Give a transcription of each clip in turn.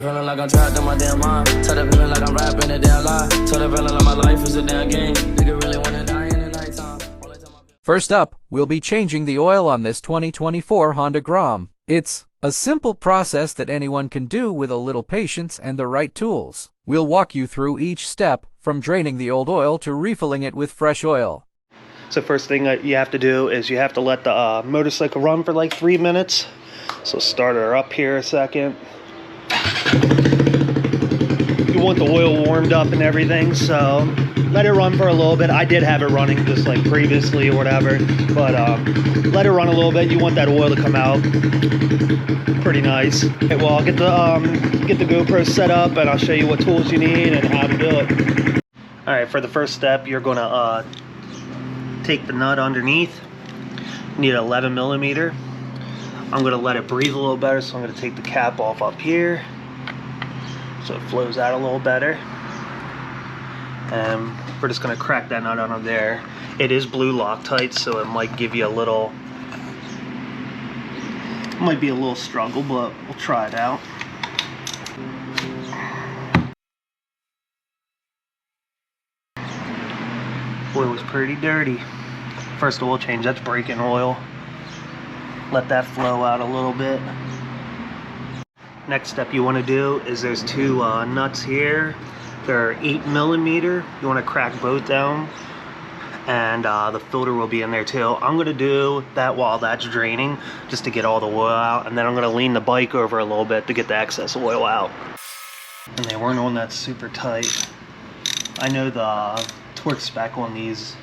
Feeling like I'm trapped in my damn mind. Tell the feeling like I'm rapping a damn lie. Tell the feeling like my life is a damn game. Nigga really wanna die in the nighttime. First up, we'll be changing the oil on this 2024 Honda Grom. It's a simple process that anyone can do with a little patience and the right tools. We'll walk you through each step, from draining the old oil to refilling it with fresh oil. So first thing that you have to do is you have to let the motorcycle run for like 3 minutes. So start her up here a second. You want the oil warmed up and everything, so let it run for a little bit. I did have it running just like previously or whatever, but let it run a little bit. You want that oil to come out pretty nice. Okay, well, I'll get the GoPro set up and I'll show you what tools you need and how to do it. All right, for the first step, you're gonna take the nut underneath. You need an 11 millimeter. I'm gonna let it breathe a little better, so I'm gonna take the cap off up here so it flows out a little better. And we're just gonna crack that nut under there. It is blue Loctite, so it might give you a little, might be a little struggle, but we'll try it out. Oil was pretty dirty. First oil change, that's breaking oil. Let that flow out a little bit. Next step you want to do is there's two nuts here. They're 8 millimeter. You want to crack both down, and the filter will be in there too. I'm going to do that while that's draining, just to get all the oil out, and then I'm going to lean the bike over a little bit to get the excess oil out. And they weren't on that super tight. I know the torque spec on these,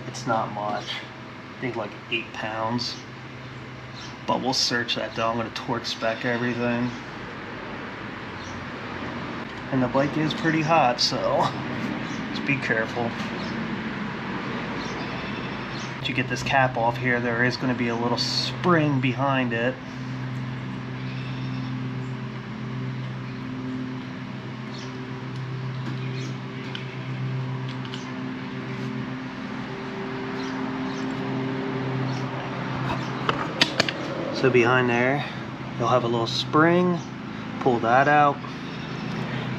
it's not much. I think like 8 pounds. But we'll search that though. I'm going to torque spec everything. And the bike is pretty hot, so just be careful. Once you get this cap off here, there is going to be a little spring behind it. So behind there, you'll have a little spring. Pull that out.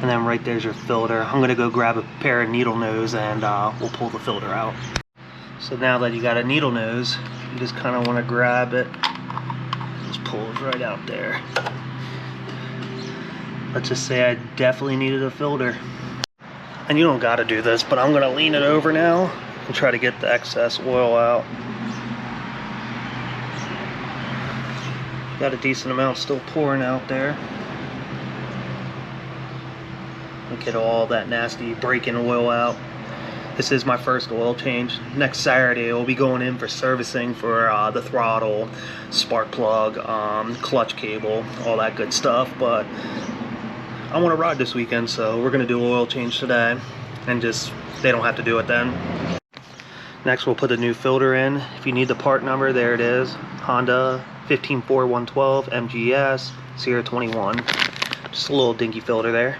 And then right there's your filter. I'm gonna go grab a pair of needle nose and we'll pull the filter out. So now that you got a needle nose, you just kind of want to grab it. Just pull it right out there. Let's just say I definitely needed a filter. And you don't gotta do this, but I'm gonna lean it over now and try to get the excess oil out. Got a decent amount still pouring out there. Get all that nasty breaking oil out. This is my first oil change. Next Saturday we'll be going in for servicing for the throttle, spark plug, clutch cable, all that good stuff. But I want to ride this weekend, so we're gonna do an oil change today, and just they don't have to do it then. Next we'll put a new filter in. If you need the part number, there it is. Honda 154-112 MGS 021. Just a little dinky filter there.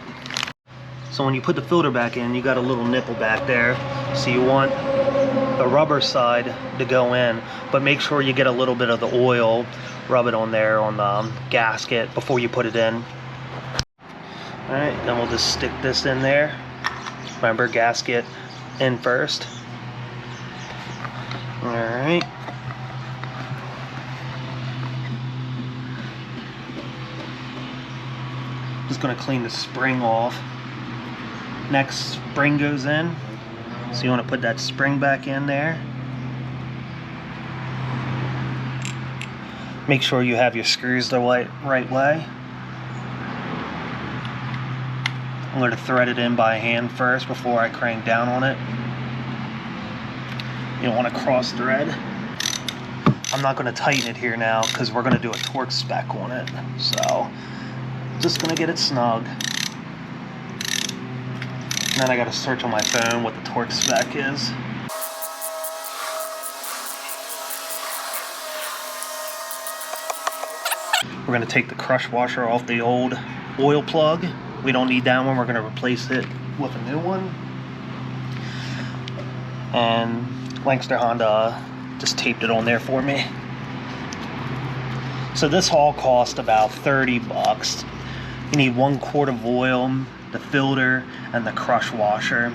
So when you put the filter back in, you got a little nipple back there. So you want the rubber side to go in, but make sure you get a little bit of the oil, rub it on there on the gasket before you put it in. All right, then we'll just stick this in there. Remember, gasket in first. All right. Just gonna clean the spring off. Next spring goes in, so you want to put that spring back in there. Make sure you have your screws the right way. I'm going to thread it in by hand first before I crank down on it. You don't want to cross thread. I'm not going to tighten it here now because we're going to do a torque spec on it, so just going to get it snug. And then I got to search on my phone what the torque spec is. We're going to take the crush washer off the old oil plug. We don't need that one. We're going to replace it with a new one. And Lancaster Honda just taped it on there for me. So this haul cost about 30 bucks. You need 1 quart of oil, the filter, and the crush washer.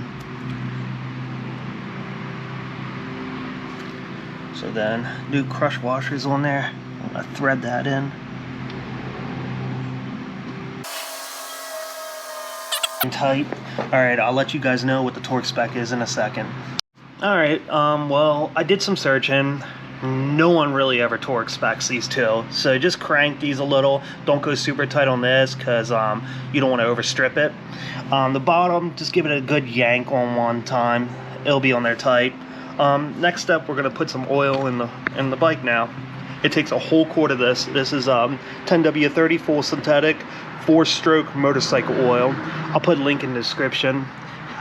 So then, new crush washers on there. I'm gonna thread that in. Tight. Alright, I'll let you guys know what the torque spec is in a second. Alright, well, I did some searching. No one really ever torque specs these two. So just crank these a little. Don't go super tight on this because you don't want to overstrip it. The bottom, just give it a good yank on one time. It'll be on there tight. Next step, we're going to put some oil in the bike now. It takes a whole quart of this. This is 10W30 full synthetic 4-stroke motorcycle oil. I'll put a link in the description.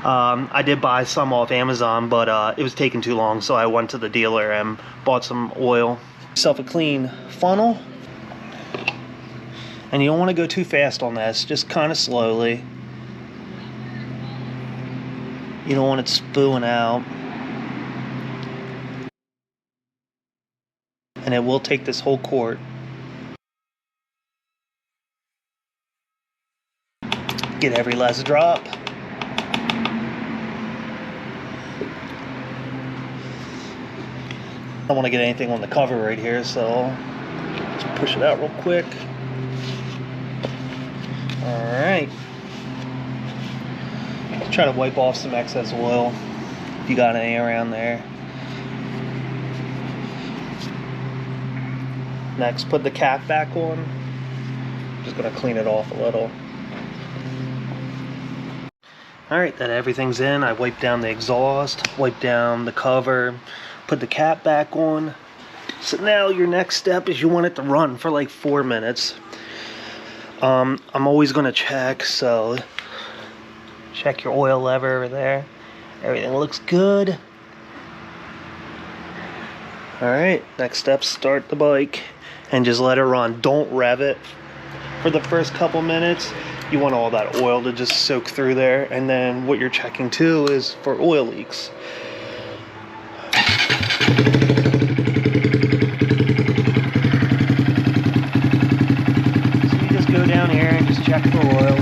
I did buy some off Amazon, but it was taking too long, so I went to the dealer and bought some oil. Yourself a clean funnel. And you don't want to go too fast on this, just kind of slowly. You don't want it spewing out. And it will take this whole quart. Get every last drop. I don't want to get anything on the cover right here, so just push it out real quick. Alright. Try to wipe off some excess oil if you got any around there. Next, put the cap back on. Just going to clean it off a little. Alright, that everything's in. I wiped down the exhaust, wiped down the cover, put the cap back on. So now your next step is you want it to run for like 4 minutes. I'm always going to check, so check your oil lever over there. Everything looks good. Alright, next step, start the bike and just let it run. Don't rev it for the first couple minutes. You want all that oil to just soak through there, and then what you're checking too is for oil leaks. So you just go down here and just check for oil